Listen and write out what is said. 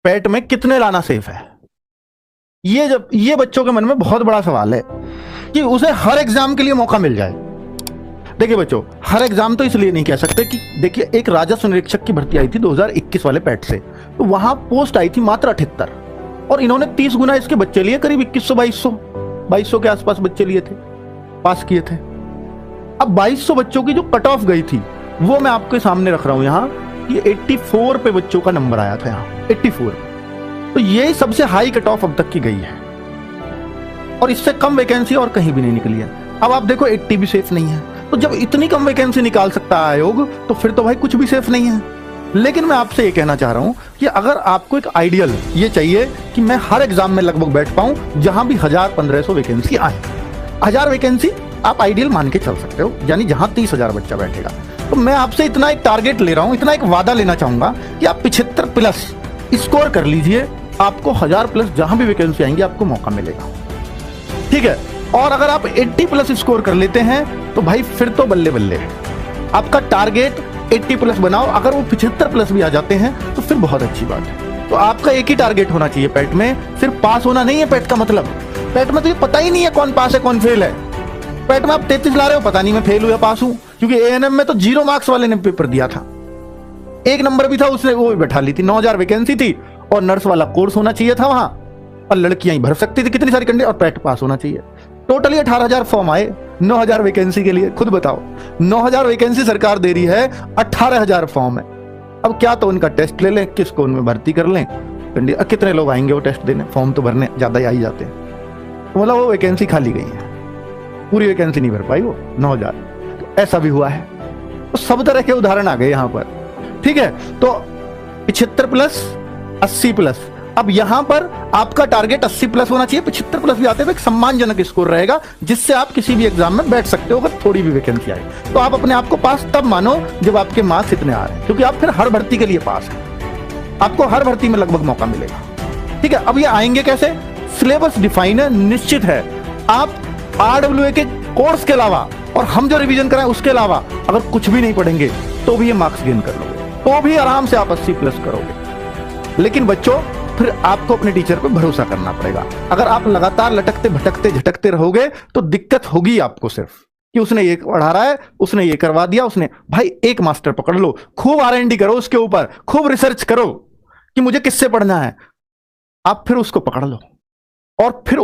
पेट में कितने लाना सेफ है? ये बच्चों के मन में बहुत बड़ा सवाल है कि उसे हर एग्जाम के लिए मौका मिल जाए। देखिए बच्चों, हर एग्जाम तो इसलिए नहीं कह सकते कि देखिए, एक राजस्व निरीक्षक की भर्ती आई थी 2021 वाले पैट से, तो वहां पोस्ट आई थी मात्र 78 और इन्होंने 30 गुना इसके बच्चे लिए, करीब 2100-2200 के आसपास बच्चे लिए थे, पास किए थे। अब 2200 बच्चों की जो कट ऑफ गई थी वो मैं आपके सामने रख रहा हूं यहाँ। ये 84 पे बच्चों का नंबर आया था यहाँ, 84। तो ये सबसे हाई कट ऑफ अब तक की गई है और इससे कम वैकेंसी और कहीं भी नहीं निकली है। अब आप देखो 80 भी सेफ नहीं है, तो जब इतनी कम वैकेंसी निकाल सकता है आयोग तो फिर तो भाई कुछ भी सेफ नहीं है। लेकिन मैं आपसे ये कहना चाह रहा हूं कि अगर आपको एक आइडियल ये चाहिए कि मैं हर एग्जाम में लगभग बैठ पाऊं जहां भी 1000-1500 वैकेंसी आए, 1000 वैकेंसी आप आइडियल मान के चल सकते हो, यानी जहां 30,000 बच्चा बैठेगा। तो मैं आपसे इतना एक टारगेट ले रहा हूं, इतना एक वादा लेना चाहूंगा कि आप 75 प्लस स्कोर कर लीजिए, आपको 1000 प्लस जहां भी वैकेंसी आएंगी आपको मौका मिलेगा, ठीक है। और अगर आप 80 प्लस स्कोर कर लेते हैं तो भाई फिर तो बल्ले बल्ले है। आपका टारगेट 80 प्लस बनाओ, अगर वो 75 प्लस भी आ जाते हैं तो फिर बहुत अच्छी बात है। तो आपका एक ही टारगेट होना चाहिए पैट में, सिर्फ पास होना नहीं है पैट का मतलब। पैट में तो ये पता ही नहीं है कौन पास है कौन फेल है। पैट में आप 33 ला रहे हो, पता नहीं मैं फेल हूं या पास हूं, क्योंकि एएनएम में तो 0 मार्क्स वाले ने पेपर दिया था, 1 नंबर भी था उसने, वो भी बैठा ली थी। 9000 वैकेंसी थी और नर्स वाला कोर्स होना चाहिए था वहां, और लड़कियां ही भर सकती थी कितनी सारी कंडीशन, और पैट पास होना चाहिए। टोटली 18,000 फॉर्म आए 9,000 वैकेंसी के लिए। खुद बताओ, 9,000 वैकेंसी सरकार दे रही है, 18,000 फॉर्म है। अब क्या तो उनका टेस्ट ले लें, किसको उनमें भर्ती कर लें, कितने लोग आएंगे वो टेस्ट देने, फॉर्म तो भरने ज्यादा ही आ ही जाते हैं। तो मतलब वो वैकेंसी खाली गई है, पूरी वैकेंसी नहीं भर पाई वो 9,000। तो ऐसा भी हुआ है, तो सब तरह के उदाहरण आ गए यहां पर, ठीक है। तो 75 प्लस 80 प्लस, अब यहां पर आपका टारगेट 80 प्लस होना चाहिए। 75 प्लस भी आते हैं, एक सम्मानजनक स्कोर रहेगा जिससे आप किसी भी एग्जाम में बैठ सकते हो अगर थोड़ी भी वैकेंसी आए। तो आप अपने आप को पास तब मानो जब आपके मार्क्स इतने आ रहे हैं, क्योंकि आप फिर हर भर्ती के लिए पास हैं, आपको हर भर्ती में लगभग मौका मिलेगा, ठीक है। अब ये आएंगे कैसे? सिलेबस डिफाइन है, निश्चित है। आप RWA के कोर्स के अलावा और हम जो रिवीजन कराएं उसके अलावा अगर कुछ भी नहीं पढ़ेंगे तो भी ये मार्क्स गेन कर लोगे, तो भी आराम से आप 80 प्लस करोगे। लेकिन बच्चों, फिर आपको अपने टीचर पर भरोसा करना पड़ेगा। अगर आप लगातार लटकते भटकते झटकते रहोगे तो दिक्कत होगी आपको, सिर्फ कि उसने ये पढ़ा रहा है, उसने ये करवा दिया, उसने, भाई एक मास्टर पकड़ लो, खूब R&D करो उसके ऊपर, खूब रिसर्च करो कि मुझे किससे पढ़ना है, आप फिर उसको पकड़ लो और फिर